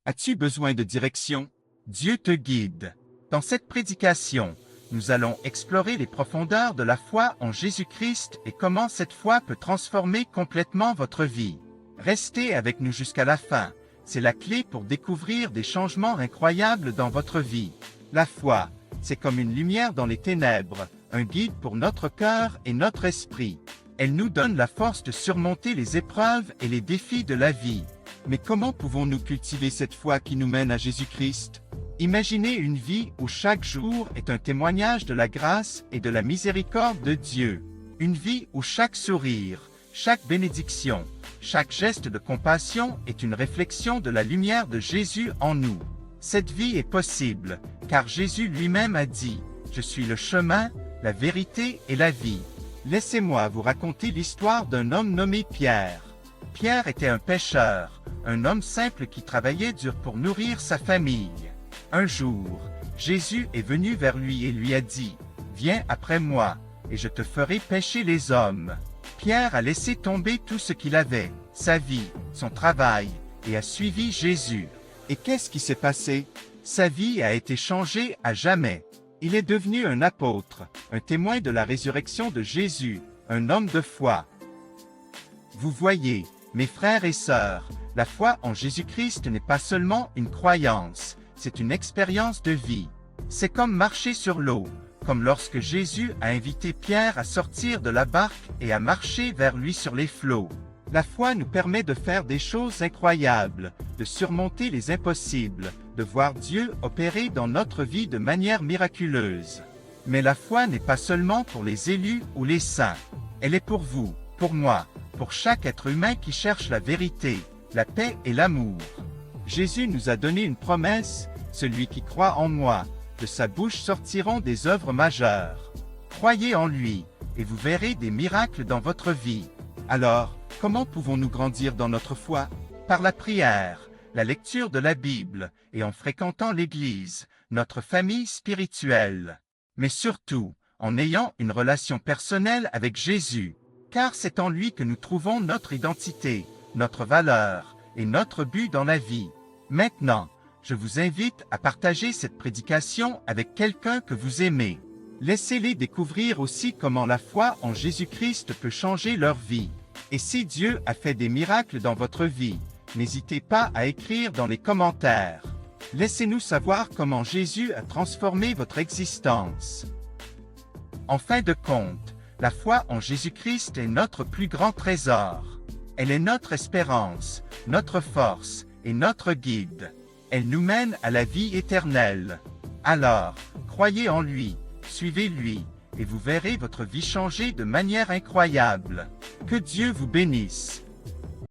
As-tu besoin de direction? Dieu te guide. Dans cette prédication, nous allons explorer les profondeurs de la foi en Jésus-Christ et comment cette foi peut transformer complètement votre vie. Restez avec nous jusqu'à la fin. C'est la clé pour découvrir des changements incroyables dans votre vie. La foi, c'est comme une lumière dans les ténèbres, un guide pour notre cœur et notre esprit. Elle nous donne la force de surmonter les épreuves et les défis de la vie. Mais comment pouvons-nous cultiver cette foi qui nous mène à Jésus-Christ? Imaginez une vie où chaque jour est un témoignage de la grâce et de la miséricorde de Dieu. Une vie où chaque sourire, chaque bénédiction, chaque geste de compassion est une réflexion de la lumière de Jésus en nous. Cette vie est possible, car Jésus lui-même a dit « Je suis le chemin, la vérité et la vie ». Laissez-moi vous raconter l'histoire d'un homme nommé Pierre. Pierre était un pêcheur, un homme simple qui travaillait dur pour nourrir sa famille. Un jour, Jésus est venu vers lui et lui a dit « Viens après moi, et je te ferai pêcher les hommes ». Pierre a laissé tomber tout ce qu'il avait, sa vie, son travail, et a suivi Jésus. Et qu'est-ce qui s'est passé? Sa vie a été changée à jamais. Il est devenu un apôtre, un témoin de la résurrection de Jésus, un homme de foi. Vous voyez, mes frères et sœurs, la foi en Jésus-Christ n'est pas seulement une croyance, c'est une expérience de vie. C'est comme marcher sur l'eau, comme lorsque Jésus a invité Pierre à sortir de la barque et à marcher vers lui sur les flots. La foi nous permet de faire des choses incroyables, de surmonter les impossibles, de voir Dieu opérer dans notre vie de manière miraculeuse. Mais la foi n'est pas seulement pour les élus ou les saints. Elle est pour vous, pour moi, pour chaque être humain qui cherche la vérité, la paix et l'amour. Jésus nous a donné une promesse, « Celui qui croit en moi, de sa bouche sortiront des œuvres majeures. » Croyez en lui, et vous verrez des miracles dans votre vie. Alors, comment pouvons-nous grandir dans notre foi? Par la prière, la lecture de la Bible, et en fréquentant l'Église, notre famille spirituelle. Mais surtout, en ayant une relation personnelle avec Jésus, car c'est en lui que nous trouvons notre identité, notre valeur, et notre but dans la vie. Maintenant, je vous invite à partager cette prédication avec quelqu'un que vous aimez. Laissez-les découvrir aussi comment la foi en Jésus-Christ peut changer leur vie. Et si Dieu a fait des miracles dans votre vie, n'hésitez pas à écrire dans les commentaires. Laissez-nous savoir comment Jésus a transformé votre existence. En fin de compte, la foi en Jésus-Christ est notre plus grand trésor. Elle est notre espérance, notre force et notre guide. Elle nous mène à la vie éternelle. Alors, croyez en lui, suivez-lui, et vous verrez votre vie changer de manière incroyable. Que Dieu vous bénisse.